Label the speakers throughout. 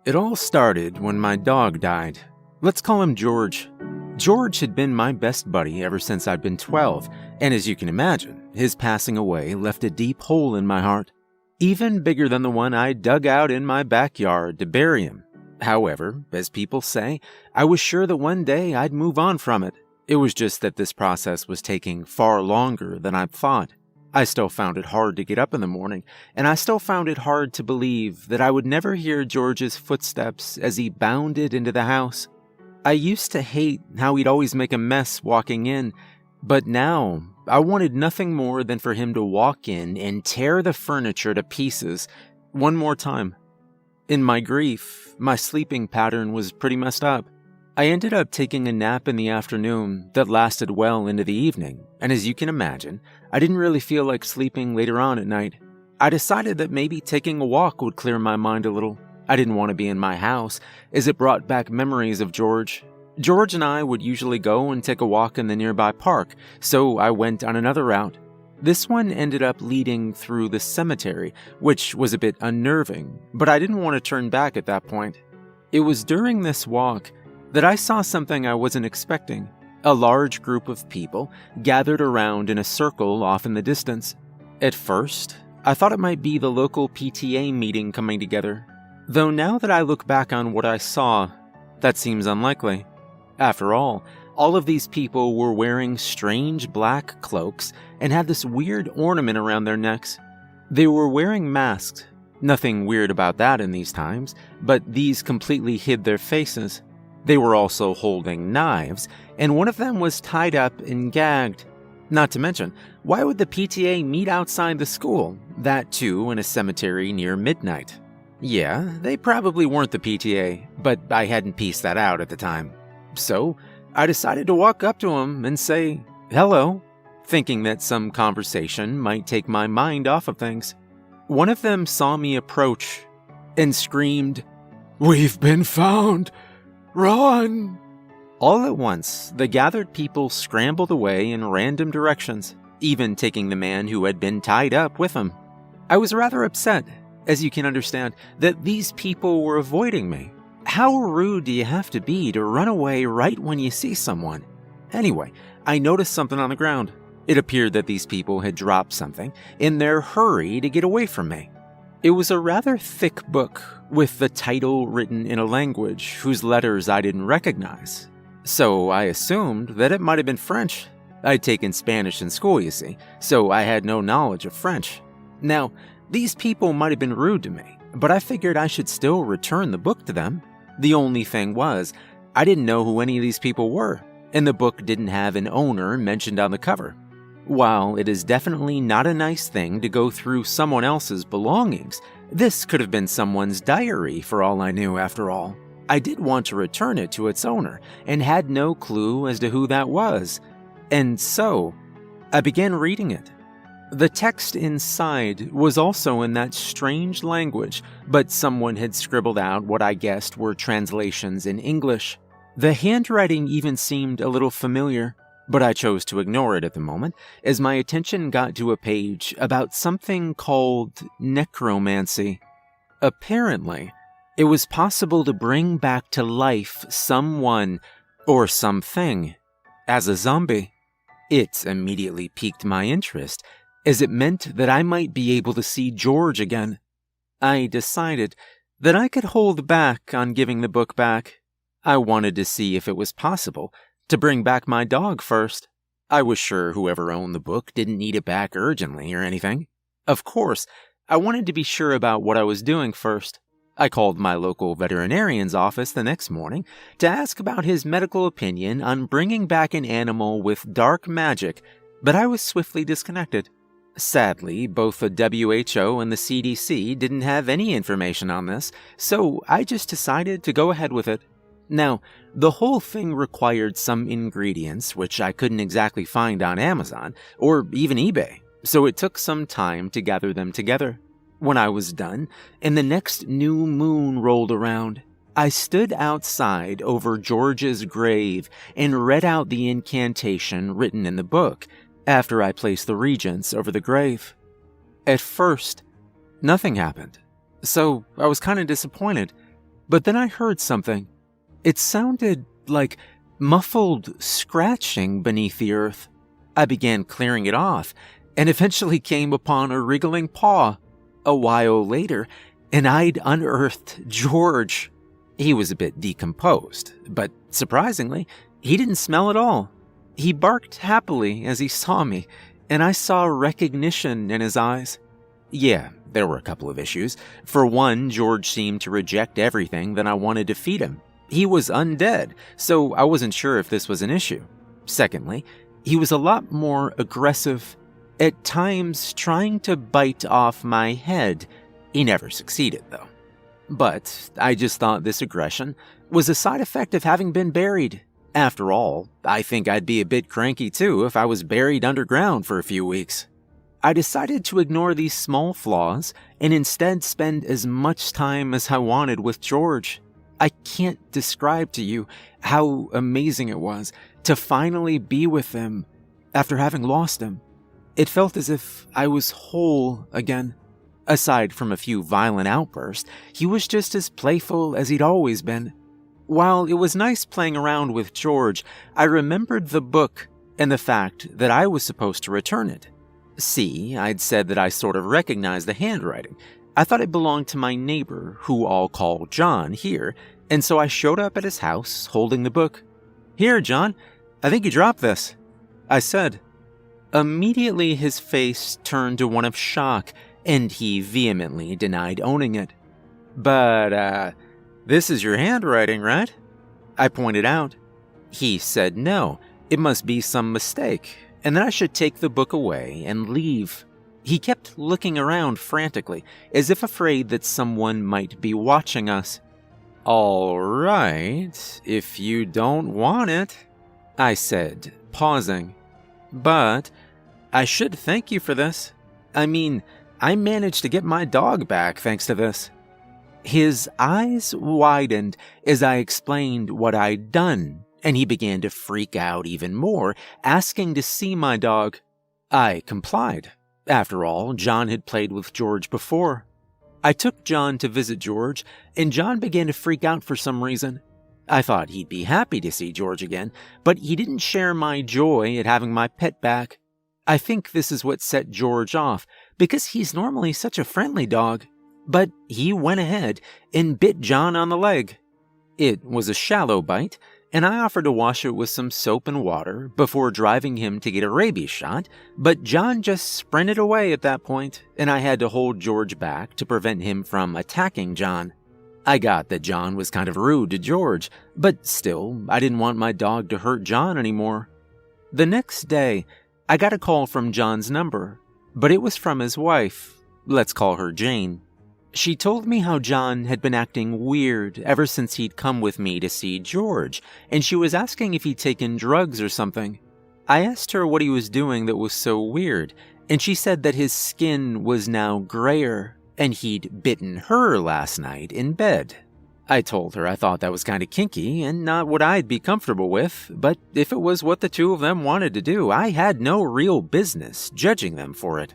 Speaker 1: It all started when my dog died. Let's call him George. George had been my best buddy ever since I'd been 12, and as you can imagine, his passing away left a deep hole in my heart, even bigger than the one I dug out in my backyard to bury him. However, as people say, I was sure that one day I'd move on from it. It was just that this process was taking far longer than I'd thought. I still found it hard to get up in the morning, and I still found it hard to believe that I would never hear George's footsteps as he bounded into the house. I used to hate how he'd always make a mess walking in, but now I wanted nothing more than for him to walk in and tear the furniture to pieces one more time. In my grief, my sleeping pattern was pretty messed up. I ended up taking a nap in the afternoon that lasted well into the evening, and as you can imagine, I didn't really feel like sleeping later on at night. I decided that maybe taking a walk would clear my mind a little. I didn't want to be in my house, as it brought back memories of George. George and I would usually go and take a walk in the nearby park, so I went on another route. This one ended up leading through the cemetery, which was a bit unnerving, but I didn't want to turn back at that point. It was during this walk that I saw something I wasn't expecting. A large group of people gathered around in a circle off in the distance. At first, I thought it might be the local PTA meeting coming together, though now that I look back on what I saw, that seems unlikely. After all of these people were wearing strange black cloaks and had this weird ornament around their necks. They were wearing masks. Nothing weird about that in these times, but these completely hid their faces. They were also holding knives, and one of them was tied up and gagged. Not to mention, why would the PTA meet outside the school? That too in a cemetery near midnight. Yeah, they probably weren't the PTA, but I hadn't pieced that out at the time. So, I decided to walk up to them and say, "Hello," thinking that some conversation might take my mind off of things. One of them saw me approach and screamed, "We've been found! Run!" All at once, the gathered people scrambled away in random directions, even taking the man who had been tied up with them. I was rather upset, as you can understand, that these people were avoiding me. How rude do you have to be to run away right when you see someone? Anyway, I noticed something on the ground. It appeared that these people had dropped something in their hurry to get away from me. It was a rather thick book with the title written in a language whose letters I didn't recognize. So I assumed that it might have been French. I'd taken Spanish in school, you see, so I had no knowledge of French. Now, these people might have been rude to me, but I figured I should still return the book to them. The only thing was, I didn't know who any of these people were, and the book didn't have an owner mentioned on the cover. While it is definitely not a nice thing to go through someone else's belongings, this could have been someone's diary for all I knew after all. I did want to return it to its owner, and had no clue as to who that was. And so, I began reading it. The text inside was also in that strange language, but someone had scribbled out what I guessed were translations in English. The handwriting even seemed a little familiar, but I chose to ignore it at the moment, as my attention got to a page about something called necromancy. Apparently, it was possible to bring back to life someone or something as a zombie. It immediately piqued my interest, as it meant that I might be able to see George again. I decided that I could hold back on giving the book back. I wanted to see if it was possible to bring back my dog first. I was sure whoever owned the book didn't need it back urgently or anything. Of course, I wanted to be sure about what I was doing first. I called my local veterinarian's office the next morning to ask about his medical opinion on bringing back an animal with dark magic, but I was swiftly disconnected. Sadly, both the WHO and the CDC didn't have any information on this, so I just decided to go ahead with it. Now, the whole thing required some ingredients which I couldn't exactly find on Amazon or even eBay, so it took some time to gather them together. When I was done, and the next new moon rolled around, I stood outside over George's grave and read out the incantation written in the book after I placed the regents over the grave. At first, nothing happened, so I was kind of disappointed. But then I heard something. It sounded like muffled scratching beneath the earth. I began clearing it off, and eventually came upon a wriggling paw. A while later, and I'd unearthed George. He was a bit decomposed, but surprisingly, he didn't smell at all. He barked happily as he saw me, and I saw recognition in his eyes. Yeah, there were a couple of issues. For one, George seemed to reject everything that I wanted to feed him. He was undead, so I wasn't sure if this was an issue. Secondly, he was a lot more aggressive, at times trying to bite off my head. He never succeeded, though. But I just thought this aggression was a side effect of having been buried. After all, I think I'd be a bit cranky too if I was buried underground for a few weeks. I decided to ignore these small flaws and instead spend as much time as I wanted with George. I can't describe to you how amazing it was to finally be with him after having lost him. It felt as if I was whole again. Aside from a few violent outbursts, he was just as playful as he'd always been. While it was nice playing around with George, I remembered the book and the fact that I was supposed to return it. See, I'd said that I sort of recognized the handwriting. I thought it belonged to my neighbor, who I'll call John here, and so I showed up at his house holding the book. "Here, John, I think you dropped this," I said. Immediately his face turned to one of shock, and he vehemently denied owning it. But, this is your handwriting, right?" I pointed out. He said no, it must be some mistake, and that I should take the book away and leave. He kept looking around frantically, as if afraid that someone might be watching us. "All right, if you don't want it," I said, pausing. "But I should thank you for this. I mean, I managed to get my dog back thanks to this." His eyes widened as I explained what I'd done, and he began to freak out even more, asking to see my dog. I complied. After all, John had played with George before. I took John to visit George, and John began to freak out for some reason. I thought he'd be happy to see George again, but he didn't share my joy at having my pet back. I think this is what set George off, because he's normally such a friendly dog. But he went ahead and bit John on the leg. It was a shallow bite, and I offered to wash it with some soap and water before driving him to get a rabies shot, but John just sprinted away at that point, and I had to hold George back to prevent him from attacking John. I got that John was kind of rude to George, but still, I didn't want my dog to hurt John anymore. The next day, I got a call from John's number, but it was from his wife. Let's call her Jane. She told me how John had been acting weird ever since he'd come with me to see George, and she was asking if he'd taken drugs or something. I asked her what he was doing that was so weird, and she said that his skin was now grayer, and he'd bitten her last night in bed. I told her I thought that was kind of kinky and not what I'd be comfortable with, but if it was what the two of them wanted to do, I had no real business judging them for it.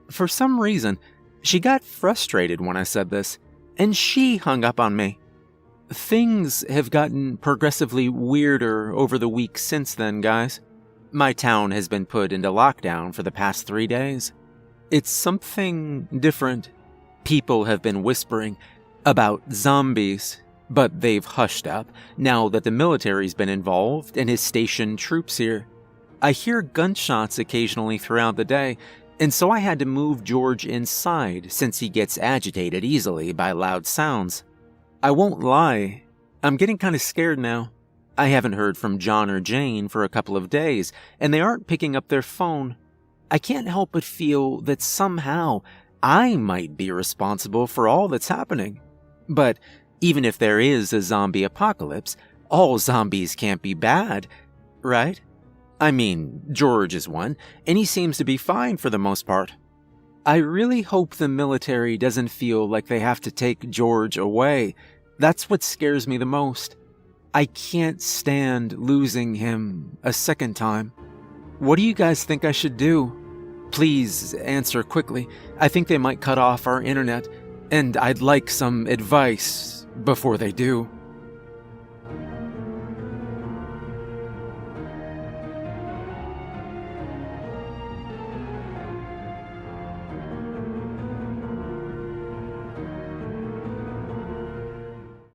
Speaker 1: For some reason, she got frustrated when I said this, and she hung up on me. Things have gotten progressively weirder over the weeks since then, guys. My town has been put into lockdown for the past 3 days. It's something different. People have been whispering about zombies, but they've hushed up now that the military's been involved and has stationed troops here. I hear gunshots occasionally throughout the day, and so I had to move George inside since he gets agitated easily by loud sounds. I won't lie, I'm getting kind of scared now. I haven't heard from John or Jane for a couple of days, and they aren't picking up their phone. I can't help but feel that somehow I might be responsible for all that's happening. But even if there is a zombie apocalypse, all zombies can't be bad, right? I mean, George is one, and he seems to be fine for the most part. I really hope the military doesn't feel like they have to take George away. That's what scares me the most. I can't stand losing him a second time. What do you guys think I should do? Please answer quickly. I think they might cut off our internet, and I'd like some advice before they do.